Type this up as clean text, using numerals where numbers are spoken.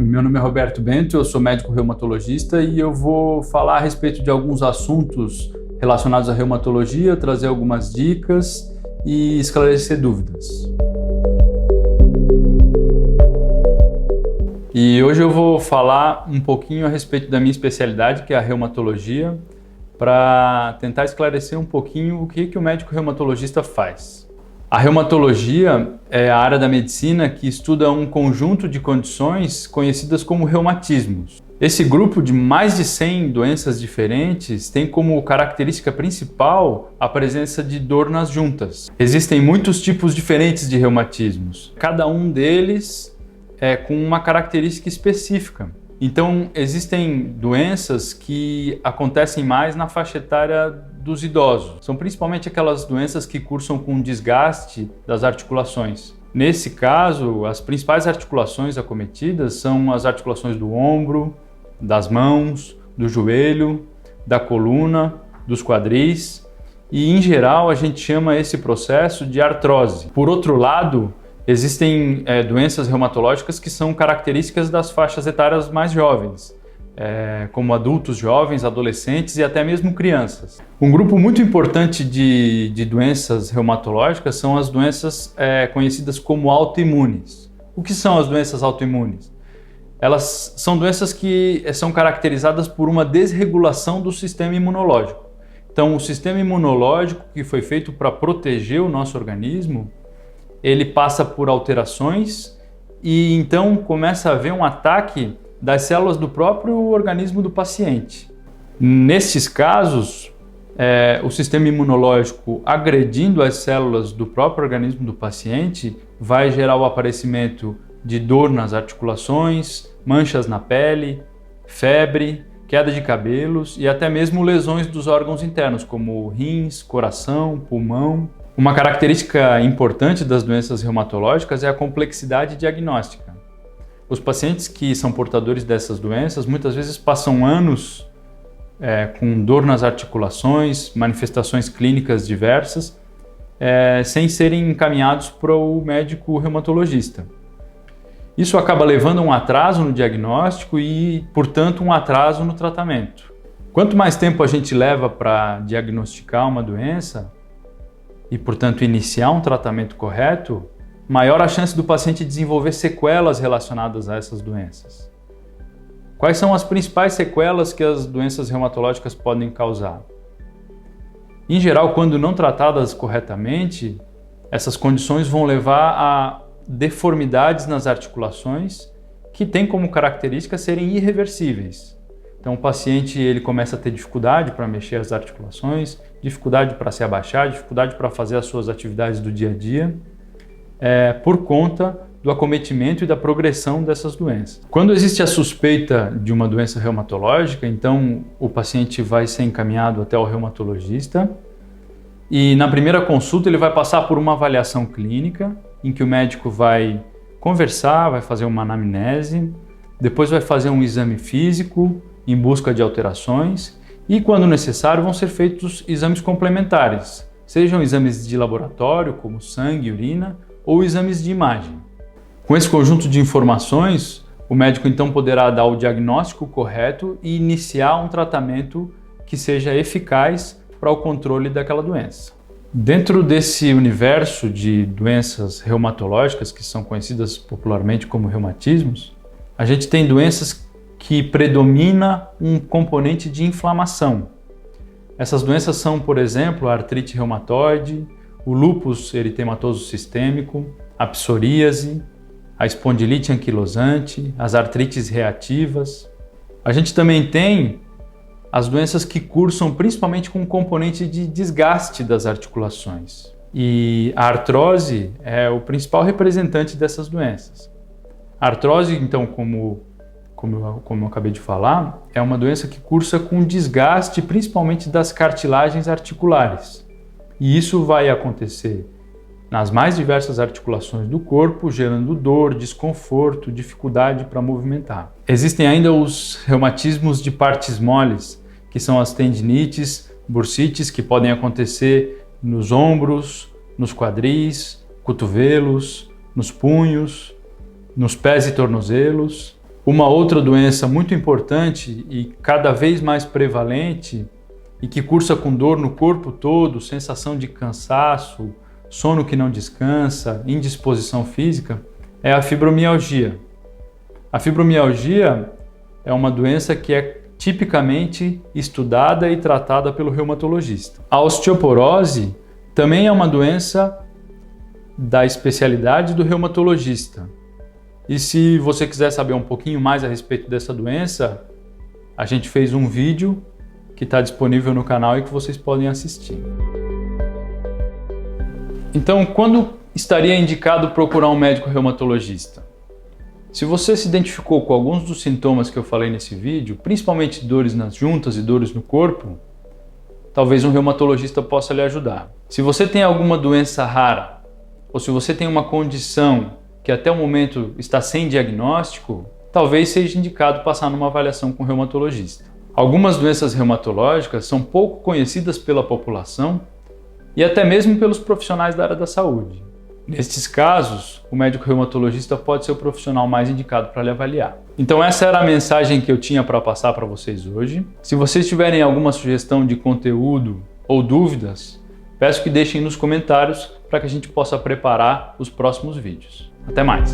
meu nome é Roberto Bento, eu sou médico reumatologista e eu vou falar a respeito de alguns assuntos relacionados à reumatologia, trazer algumas dicas e esclarecer dúvidas. E hoje eu vou falar um pouquinho a respeito da minha especialidade, que é a reumatologia, para tentar esclarecer um pouquinho o que o médico reumatologista faz. A reumatologia é a área da medicina que estuda um conjunto de condições conhecidas como reumatismos. Esse grupo de mais de 100 doenças diferentes tem como característica principal a presença de dor nas juntas. Existem muitos tipos diferentes de reumatismos, cada um deles com uma característica específica. Então, existem doenças que acontecem mais na faixa etária dos idosos. São principalmente aquelas doenças que cursam com desgaste das articulações. Nesse caso, as principais articulações acometidas são as articulações do ombro, das mãos, do joelho, da coluna, dos quadris e, em geral, a gente chama esse processo de artrose. Por outro lado, existem doenças reumatológicas que são características das faixas etárias mais jovens, como adultos jovens, adolescentes e até mesmo crianças. Um grupo muito importante de doenças reumatológicas são as doenças conhecidas como autoimunes. O que são as doenças autoimunes? Elas são doenças que são caracterizadas por uma desregulação do sistema imunológico. Então, o sistema imunológico que foi feito para proteger o nosso organismo, ele passa por alterações e então começa a haver um ataque das células do próprio organismo do paciente. Nesses casos, o sistema imunológico agredindo as células do próprio organismo do paciente vai gerar o aparecimento de dor nas articulações, manchas na pele, febre, queda de cabelos e até mesmo lesões dos órgãos internos, como rins, coração, pulmão. Uma característica importante das doenças reumatológicas é a complexidade diagnóstica. Os pacientes que são portadores dessas doenças muitas vezes passam anos com dor nas articulações, manifestações clínicas diversas, sem serem encaminhados para o médico reumatologista. Isso acaba levando a um atraso no diagnóstico e, portanto, um atraso no tratamento. Quanto mais tempo a gente leva para diagnosticar uma doença, e, portanto, iniciar um tratamento correto, maior a chance do paciente desenvolver sequelas relacionadas a essas doenças. Quais são as principais sequelas que as doenças reumatológicas podem causar? Em geral, quando não tratadas corretamente, essas condições vão levar a deformidades nas articulações que têm como característica serem irreversíveis. Então o paciente ele começa a ter dificuldade para mexer as articulações, dificuldade para se abaixar, dificuldade para fazer as suas atividades do dia a dia, por conta do acometimento e da progressão dessas doenças. Quando existe a suspeita de uma doença reumatológica, então o paciente vai ser encaminhado até o reumatologista e na primeira consulta ele vai passar por uma avaliação clínica em que o médico vai conversar, vai fazer uma anamnese, depois vai fazer um exame físico em busca de alterações e, quando necessário, vão ser feitos exames complementares, sejam exames de laboratório, como sangue e urina, ou exames de imagem. Com esse conjunto de informações, o médico então poderá dar o diagnóstico correto e iniciar um tratamento que seja eficaz para o controle daquela doença. Dentro desse universo de doenças reumatológicas, que são conhecidas popularmente como reumatismos, a gente tem doenças que predomina um componente de inflamação. Essas doenças são, por exemplo, a artrite reumatoide, o lúpus eritematoso sistêmico, a psoríase, a espondilite anquilosante, as artrites reativas. A gente também tem as doenças que cursam principalmente com um componente de desgaste das articulações. E a artrose é o principal representante dessas doenças. A artrose, então, como eu acabei de falar, é uma doença que cursa com desgaste principalmente das cartilagens articulares. E isso vai acontecer nas mais diversas articulações do corpo, gerando dor, desconforto, dificuldade para movimentar. Existem ainda os reumatismos de partes moles, que são as tendinites, bursites, que podem acontecer nos ombros, nos quadris, cotovelos, nos punhos, nos pés e tornozelos, Uma outra doença muito importante e cada vez mais prevalente e que cursa com dor no corpo todo, sensação de cansaço, sono que não descansa, indisposição física, é a fibromialgia. A fibromialgia é uma doença que é tipicamente estudada e tratada pelo reumatologista. A osteoporose também é uma doença da especialidade do reumatologista. E se você quiser saber um pouquinho mais a respeito dessa doença, a gente fez um vídeo que está disponível no canal e que vocês podem assistir. Então, quando estaria indicado procurar um médico reumatologista? Se você se identificou com alguns dos sintomas que eu falei nesse vídeo, principalmente dores nas juntas e dores no corpo, talvez um reumatologista possa lhe ajudar. Se você tem alguma doença rara, ou se você tem uma condição que até o momento está sem diagnóstico, talvez seja indicado passar numa avaliação com o reumatologista. Algumas doenças reumatológicas são pouco conhecidas pela população e até mesmo pelos profissionais da área da saúde. Nestes casos, o médico reumatologista pode ser o profissional mais indicado para lhe avaliar. Então essa era a mensagem que eu tinha para passar para vocês hoje. Se vocês tiverem alguma sugestão de conteúdo ou dúvidas, peço que deixem nos comentários para que a gente possa preparar os próximos vídeos. Até mais!